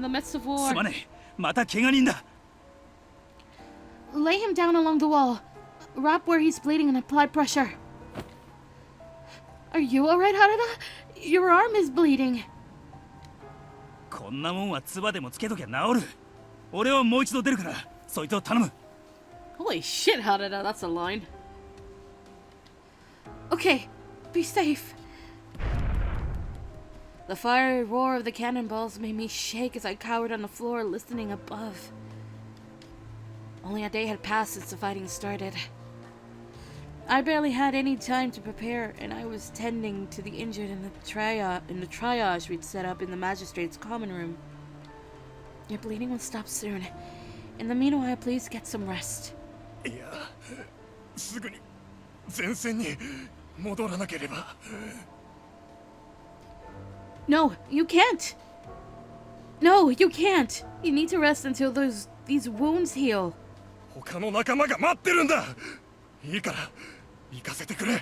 the midst of war. すまねえ、また怪我人だ。 Lay him down along the wall. Wrap where he's bleeding and apply pressure. Are you alright, Harada? Your arm is bleeding. こんなもんは唾でもつけときゃ治る。俺はもう一度出るから、そいつを頼む。 Holy shit, Harada, that's a line. Okay, be safe. The fiery roar of the cannonballs made me shake as I cowered on the floor, listening above. Only a day had passed since the fighting started. I barely had any time to prepare, and I was tending to the injured in the triage we'd set up in the magistrate's common room. Your bleeding will stop soon. In the meanwhile, please get some rest. いや、すぐに前線に戻らなければ。No, you can't. No, you can't. You need to rest until these wounds heal. 他の仲間が待ってるんだ。いいから行かせてくれ。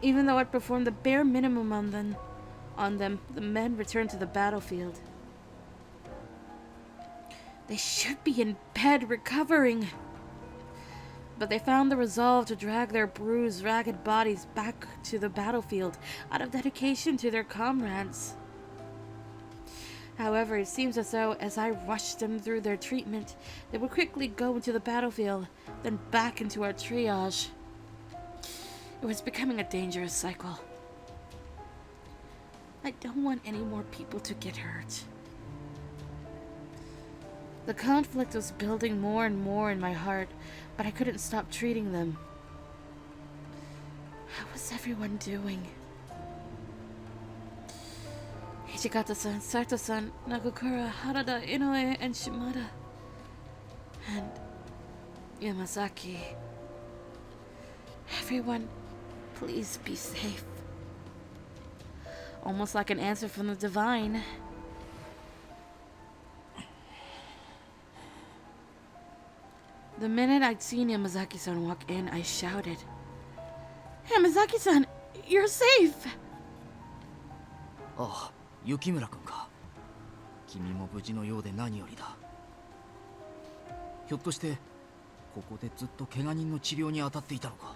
Even though I'd performed the bare minimum on them, the men returned to the battlefield. They should be in bed recovering. But they found the resolve to drag their bruised, ragged bodies back to the battlefield out of dedication to their comrades. However, it seems as though as I rushed them through their treatment, they would quickly go into the battlefield, then back into our triage. It was becoming a dangerous cycle. I don't want any more people to get hurt. The conflict was building more and more in my heart, but I couldn't stop treating them. How was everyone doing? Hijikata-san, Saito-san, Nagakura, Harada, Inoue, and Shimada. And Yamazaki. Everyone, please be safe. Almost like an answer from the divine. The minute I'd seen Yamazaki-san walk in, I shouted, Yamazaki-san, you're safe! ああ、雪村君か。君も無事のようで何よりだ。ひょっとしてここでずっと怪我人の治療に当たっていたのか。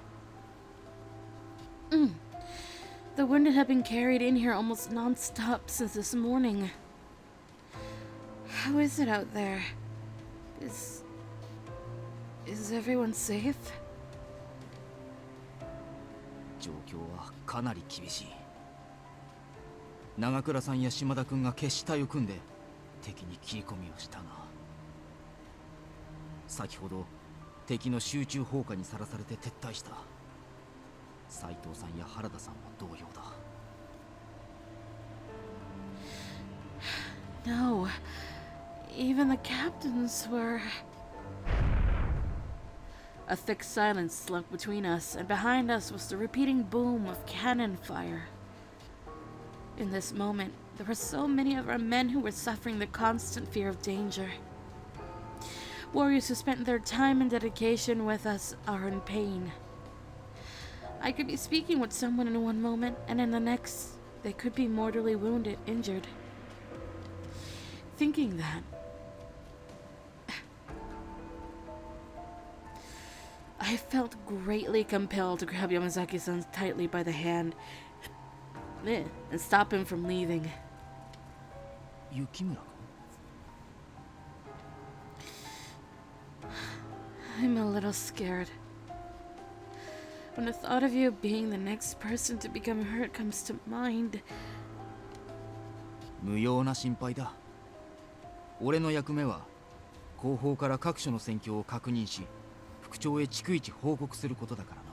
The wounded have been carried in here almost non-stop since this morning. How is it out there? Is everyone safe? 状況はかなり厳しい。長倉さんや島田君が決死隊を組んで敵に切り込みをしたが、先ほど敵の集中砲火にさらされて撤退した。斉藤さんや原田さんも同様だ。No, even the captains were... A thick silence slunk between us, and behind us was the repeating boom of cannon fire. In this moment, there were so many of our men who were suffering the constant fear of danger. Warriors who spent their time and dedication with us are in pain. I could be speaking with someone in one moment, and in the next, they could be mortally wounded, injured. Thinking that, I felt greatly compelled to grab Yamazaki-san tightly by the hand and stop him from leaving. 雪村君 I'm a little scared. When the thought of you being the next person to become hurt comes to mind. 無用な心配だ。俺の役目は後方から各所の戦況を確認し、副長へ逐一報告することだからな。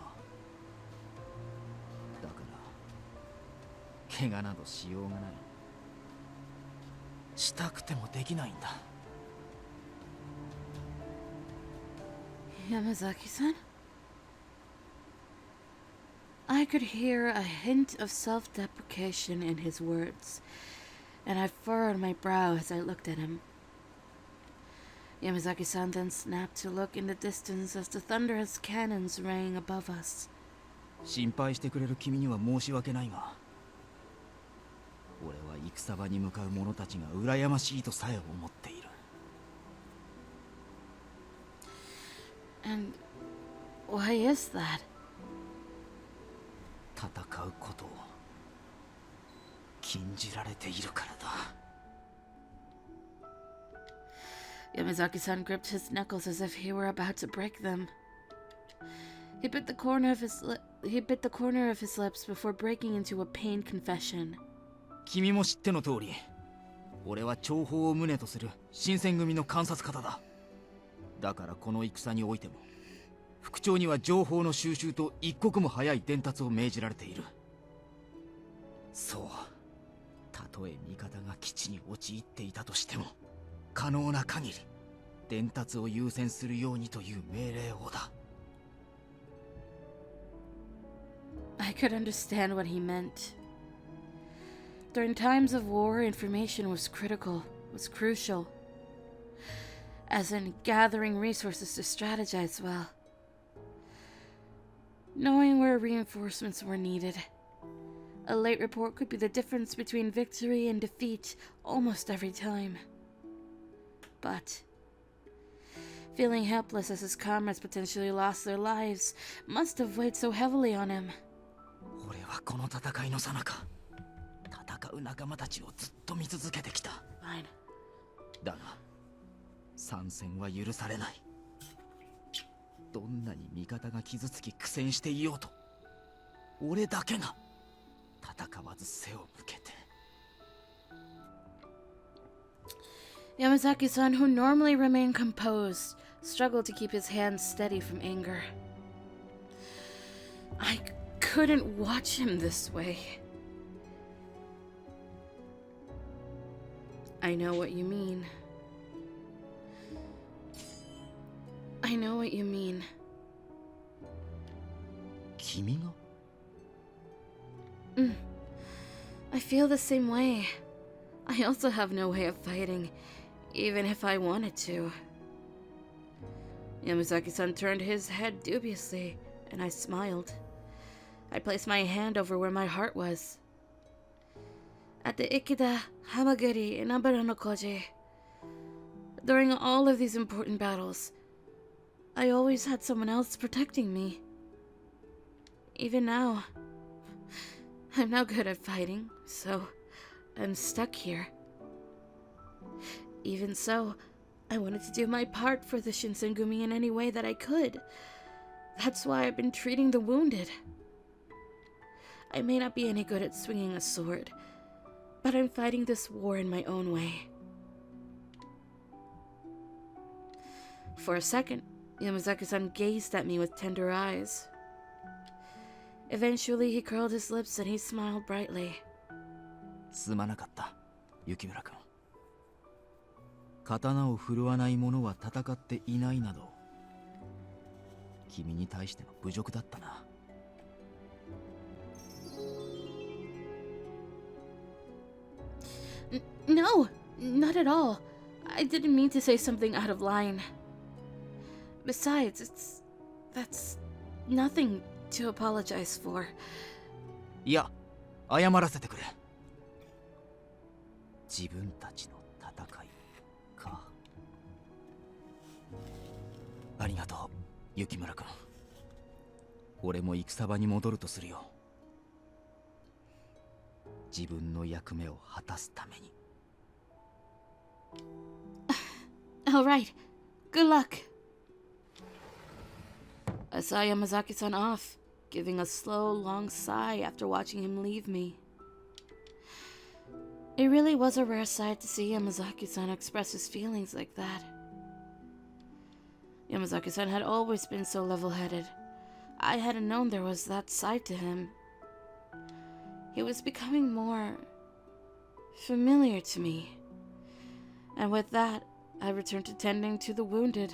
だから怪我などしようがない。したくてもできないんだ。Yamazaki-san? I could hear a hint of self-deprecation in his words, and I furrowed my brow as I looked at him. Yamazaki-san then snapped to look in the distance as the thunderous cannons rang above us. 心配してくれる君には申し訳ないが、俺は戦場に向かう者たちが羨ましいとさえ思っている。 And why is that? 戦うことを禁じられているからだ。 Yamazaki-san gripped his knuckles as if he were about to break them. He bit the corner of his lips before breaking into a pained confession. 君も知っての通り、俺は諜報を旨とする新選組の監察方だ。だからこの戦においても、副長には情報の収集と一刻も早い伝達を命じられている。そう、たとえ味方が基地に陥っていたとしても、可能な限り伝達を優先するようにという命令をだ。 I could understand what he meant. During times of war, information was crucial. As in gathering resources to strategize well. Knowing where reinforcements were needed. A late report could be the difference between victory and defeat almost every time. But feeling helpless as his comrades potentially lost their lives must have weighed so heavily on him. 俺はこの戦いの最中、戦う仲間たちをずっと見続けてきた。 Fine. だが参戦は許されない。どんなに味方が傷つき苦戦していようと、俺だけが戦わず背を向けて。 Yamazaki-san, who normally remained composed, struggled to keep his hands steady from anger. I couldn't watch him this way. I know what you mean. I know what you mean. 君が？ I feel the same way. I also have no way of fighting, even if I wanted to. Yamazaki-san turned his head dubiously, and I smiled. I placed my hand over where my heart was. At the Ikeda, Hamagiri, and Abaranokoji. During all of these important battles, I always had someone else protecting me. Even now, I'm not good at fighting, so I'm stuck here. Even so, I wanted to do my part for the Shinsengumi in any way that I could. That's why I've been treating the wounded. I may not be any good at swinging a sword, but I'm fighting this war in my own way. For a second, Yamazaki-san gazed at me with tender eyes. Eventually, he curled his lips and he smiled brightly. すまなかった、雪村君。刀を振るわない者は戦っていないなど、君に対しての侮辱だったな。No, not at all. I didn't mean to say something out of line. Besides, that's nothing to apologize for. いや、謝らせてくれ。自分たちの戦いか。ありがとう、雪村君。俺も戦場に戻るとするよ。自分の役目を果たすために。All right. Good luck. I saw Yamazaki-san off, giving a slow, long sigh after watching him leave me. It really was a rare sight to see Yamazaki-san express his feelings like that. Yamazaki-san had always been so level-headed. I hadn't known there was that side to him. He was becoming more familiar to me. And with that, I returned to tending to the wounded.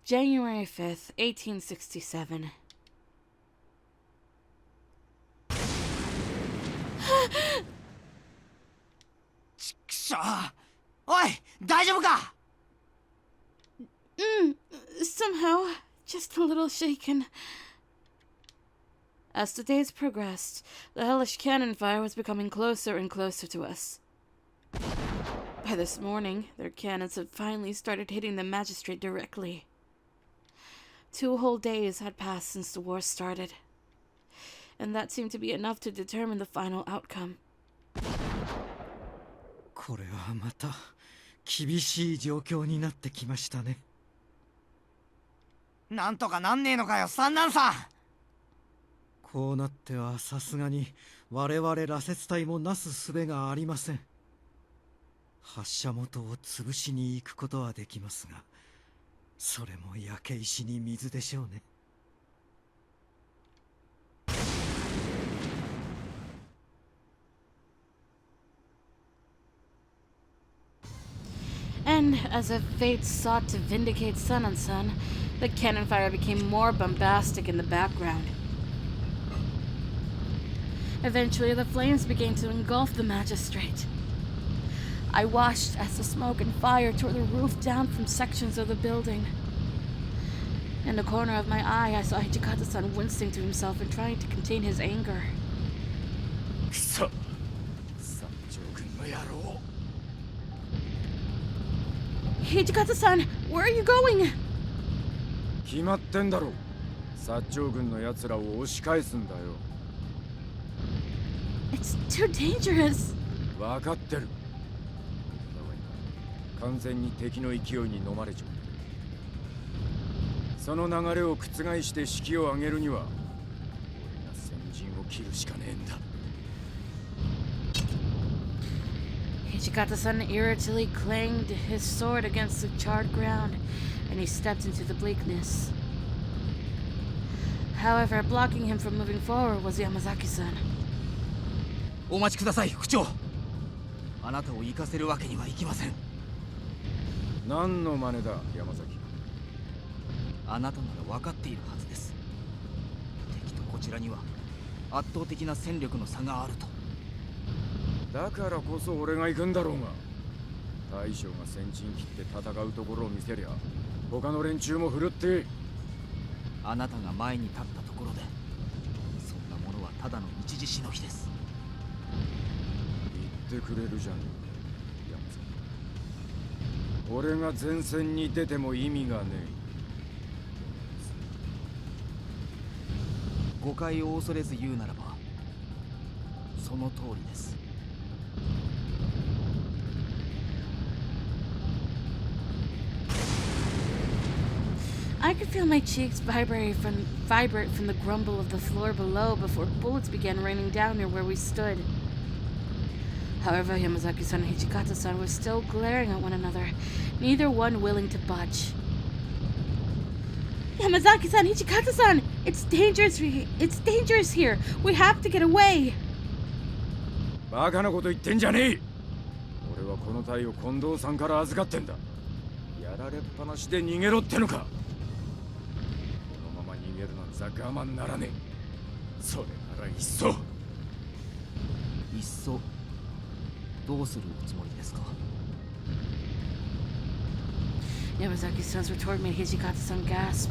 January 5th, 1867. ちくしょう。おい、大丈夫か？ Somehow, just a little shaken. As the days progressed, the hellish cannon fire was becoming closer and closer to us. By this morning, their cannons had finally started hitting the magistrate directly. 2 whole days had passed since the war started, and that seemed to be enough to determine the final outcome. これはまた厳しい状況になってきましたね。なんとかなんねえのかよ、三男さん。こうなってはさすがに我々羅刹隊もなす術がありません。発射元を潰しに行くことはできますが、それも焼け石に水でしょうね。And as if fate sought to vindicate Sun on Sun, the cannon fire became more bombastic in the background. Eventually, the flames began to engulf the magistrate. I watched as the smoke and fire tore the roof down from sections of the building. In the corner of my eye, I saw Hijikata-san wincing to himself and trying to contain his anger. くそ、三条君の野郎。 Hijikata-san, where are you going? 決まってんだろ。薩長軍の奴らを押し返すんだよ。 It's too dangerous. 分かってる。完全に敵の勢いに飲まれちゃう。その流れを覆して士気を上げるには、俺が先陣を切るしかねえんだ。 Hijikata-san irritably clanged his sword against the charred ground, and he stepped into the bleakness. However, blocking him from moving forward was Yamazaki-san. お待ちください、副長。あなたを行かせるわけにはいきません。何の真似だ、山崎。あなたなら分かっているはずです。敵とこちらには圧倒的な戦力の差があると。だからこそ俺が行くんだろうが。大将が先陣切って戦うところを見せりゃ、他の連中も振るって。あなたが前に立ったところで、そんなものはただの一時しのぎです。言ってくれるじゃん、山崎。俺が前線に出ても意味がねえ。誤解を恐れず言うならば、その通りです。I could feel my cheeks vibrate from the grumble of the floor below before bullets began raining down near where we stood. However, Yamazaki-san and Hijikata-san were still glaring at one another, neither one willing to budge. Yamazaki-san, Hijikata-san! It's dangerous here! We have to get away! バカなこと言ってんじゃねえ。俺はこの隊を近藤さんから預かってんだ。やられっぱなしで逃げろってのか。このまま逃げるなんざ我慢ならねえ。それならいっそ。いっそどうするおつもりですか。 Yamazaki-san's retort made Hijikata-san gasp.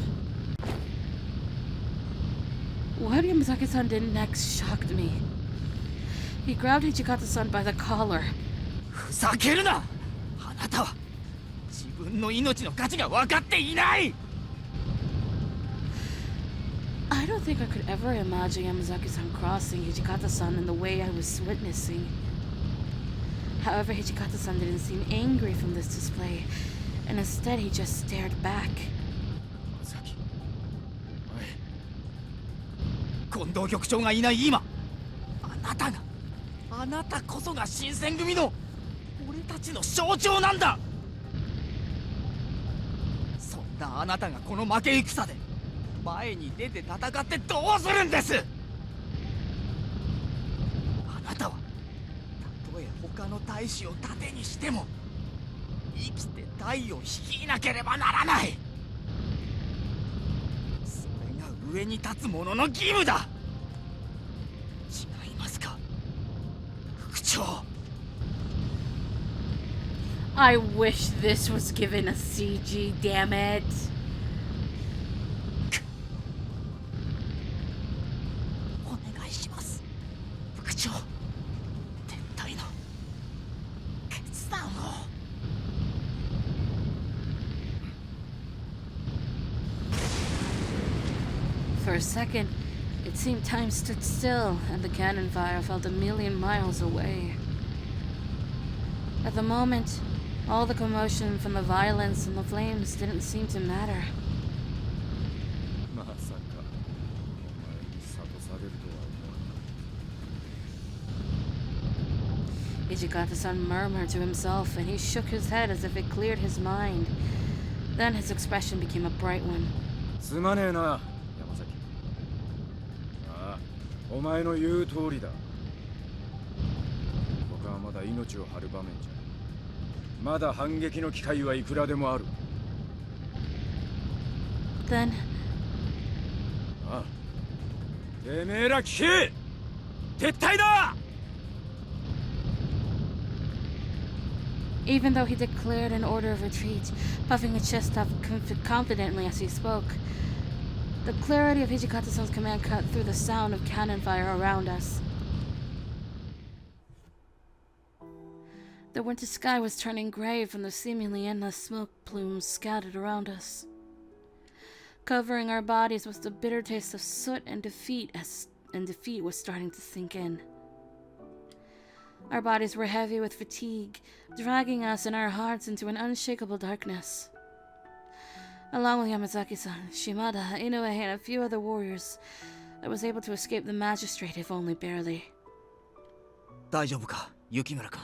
What Yamazaki-san did next shocked me. He grabbed Hijikata-san by the collar. ふざけるな。あなたは自分の命の価値が分かっていない。 I don't think I could ever imagine Yamazaki-san crossing Hijikata-san in the way I was witnessing. However, Hijikata-san didn't seem angry from this display, and instead he just stared back. 崎、近藤局長がいない今、あなたこそが新選組の俺たちの象徴なんだ。そんなあなたがこの負け戦で前に出て戦ってどうするんです。あなたはたとえ他の大使を盾にしても生きて隊を率いなければならない。それが上に立つ者の義務だ。違いますか、副長。 I wish this was given a CG, damn it. します。副長、撤退の決断を。For a second, it seemed time stood still, and the cannon fire felt a million miles away. At the moment, all the commotion from the violence and the flames didn't seem to matter. まさかお前に諭されるとは思わなかった。 Ijikata-san murmured to himself, and he shook his head as if it cleared his mind. Then his expression became a bright one. すまねえな、山崎。ああ、お前の言う通りだ。僕はまだ命を張る場面じゃ。まだ反撃の機会はいくらでもある。Then, ああ、てめえら聞け！撤退だ！ even though he declared an order of retreat, puffing his chest up confidently as he spoke, the clarity of Hijikata-san's command cut through the sound of cannon fire around us. The winter sky was turning gray from the seemingly endless smoke plumes scattered around us. Covering our bodies was the bitter taste of soot and defeat defeat was starting to sink in. Our bodies were heavy with fatigue, dragging us and our hearts into an unshakable darkness. Along with Yamazaki-san, Shimada, Inoue, and a few other warriors, I was able to escape the magistrate, if only barely. 大丈夫か、雪村君。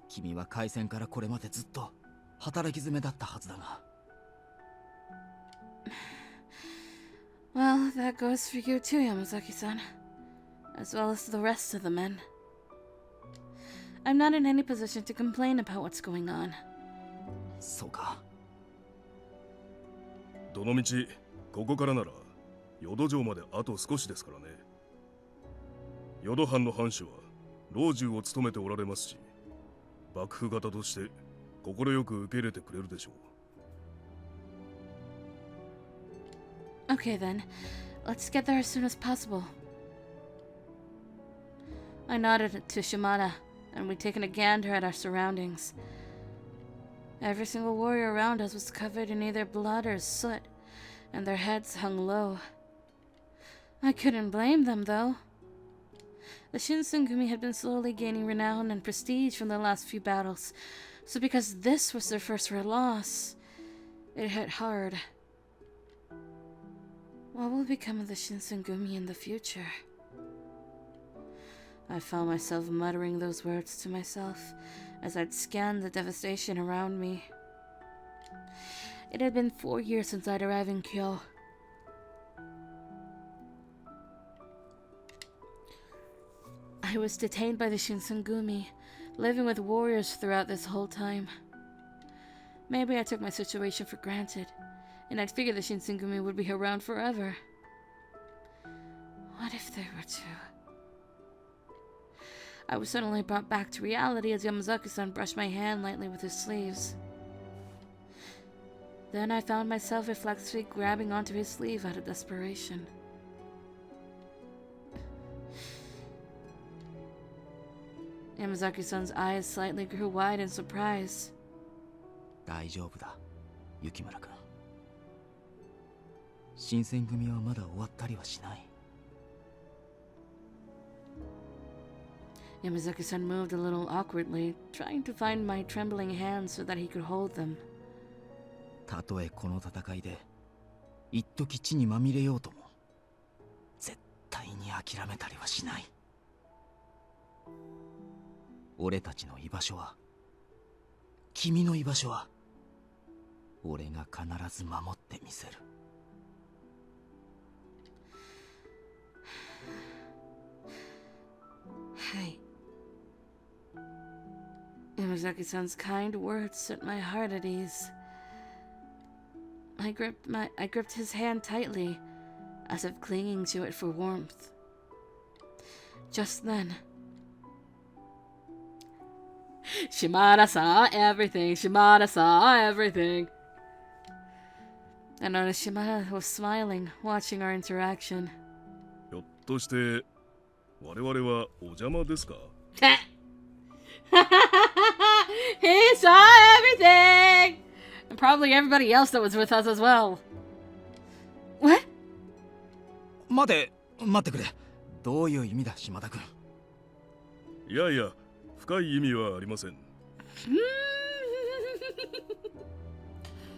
君は開戦からこれまでずっと働き詰めだったはずだが。Well, that goes for you too, Yamazaki-san, as well as the rest of the men. I'm not in any position to complain about what's going on. そうか。どのみちここからなら淀城まであと少しですからね。淀藩の藩主は老中を務めておられますし、幕府方として快く受け入れてくれるでしょう。 Okay then, let's get there as soon as possible. I nodded to Shimada, and we'd taken a gander at our surroundings. Every single warrior around us was covered in either blood or soot, and their heads hung low. I couldn't blame them, though. The Shinsengumi had been slowly gaining renown and prestige from the last few battles, so because this was their first real loss, it hit hard. What will become of the Shinsengumi in the future? I found myself muttering those words to myself as I'd scanned the devastation around me. It had been 4 years since I'd arrived in Kyo. I was detained by the Shinsengumi, living with warriors throughout this whole time. Maybe I took my situation for granted, and I'd figured the Shinsengumi would be around forever. What if they were to? I was suddenly brought back to reality as Yamazaki-san brushed my hand lightly with his sleeves. Then I found myself reflexively grabbing onto his sleeve out of desperation. Yamazaki-san's eyes slightly grew wide in surprise. 大丈夫だ、雪村君。新選組はまだ終わったりはしない。Yamazaki-san moved a little awkwardly, trying to find my trembling hands so that he could hold them. たとえこの戦いで一時地にまみれようとも絶対に諦めたりはしない。俺たちの居場所は、君の居場所は俺が必ず守ってみせる。はい。Yamazaki-san's kind words set my heart at ease. I gripped his hand tightly, as if clinging to it for warmth. Just then, Shimada saw everything. Shimada saw everything. I noticed Shimada was smiling, watching our interaction. ひょっとして我々はお邪魔ですか？ He saw everything! And probably everybody else that was with us as well. What? 待ってくれ。どういう意味だ、島田君。いやいや、深い意味はありません。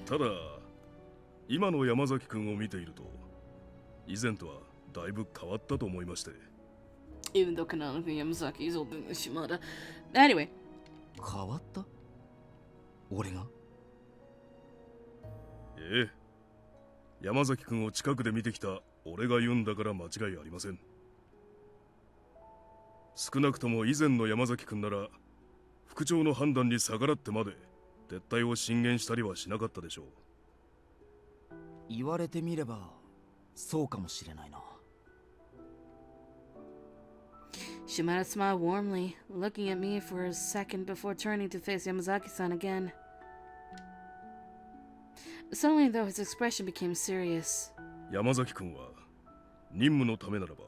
ただ今の山崎君を見ていると以前とはだいぶ変わったと思いまして。 Even though canonically Yamazaki is older than Shimada. Anyway. 変わった？俺が？ええ、山崎君を近くで見てきた俺が言うんだから間違いありません。少なくとも以前の山崎君なら副長の判断に逆らってまで撤退を進言したりはしなかったでしょう。言われてみればそうかもしれないな。Shimada smiled warmly, looking at me for a second before turning to face Yamazaki-san again. Suddenly, though, his expression became serious. 山崎君は任務のためならば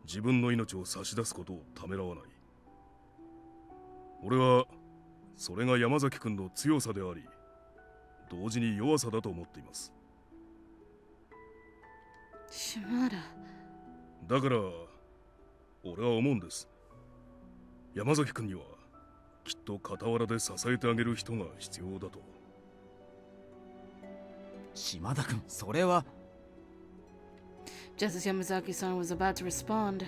自分の命を差し出すことをためらわない。俺はそれが山崎君の強さであり同時に弱さだと思っています。 Shimada. だから俺は思うんです。山崎君にはきっと傍らで支えてあげる人が必要だと。島田君、それは。 Just as Yamazaki-san was about to respond.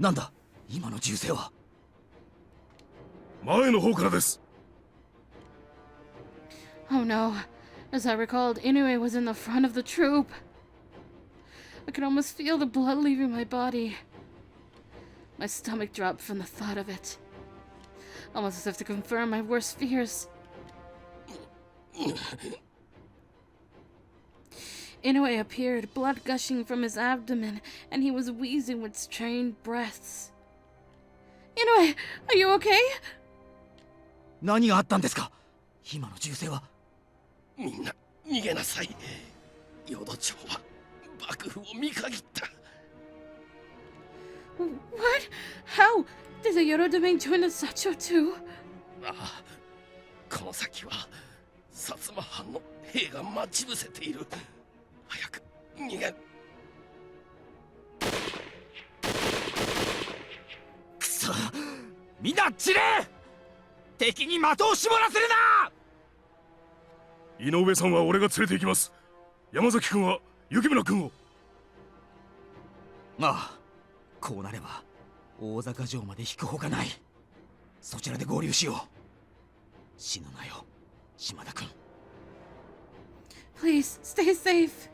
なんだ今の銃声は。前の方からです。 Oh no. As I recalled, Inoue was in the front of the troop. I could almost feel the blood leaving my body. My stomach dropped from the thought of it, almost as if to confirm my worst fears. Inoue appeared, blood gushing from his abdomen, and he was wheezing with strained breaths. Inoue, are you okay? 何があったんですか？今の銃声は。みんな逃げなさい。淀町は幕府を見限った。 What? How? Did the Yodo domain join the Sacho too? ああ、この先は薩摩藩の兵が待ち伏せている。早く逃げ。くそ、みんな散れ！敵に的を絞らせるな！井上さんは俺が連れて行きます。山崎君は雪村君を。ああ、こうなれば大坂城まで引くほかない。そちらで合流しよう。死ぬなよ、島田君。 Please, stay safe.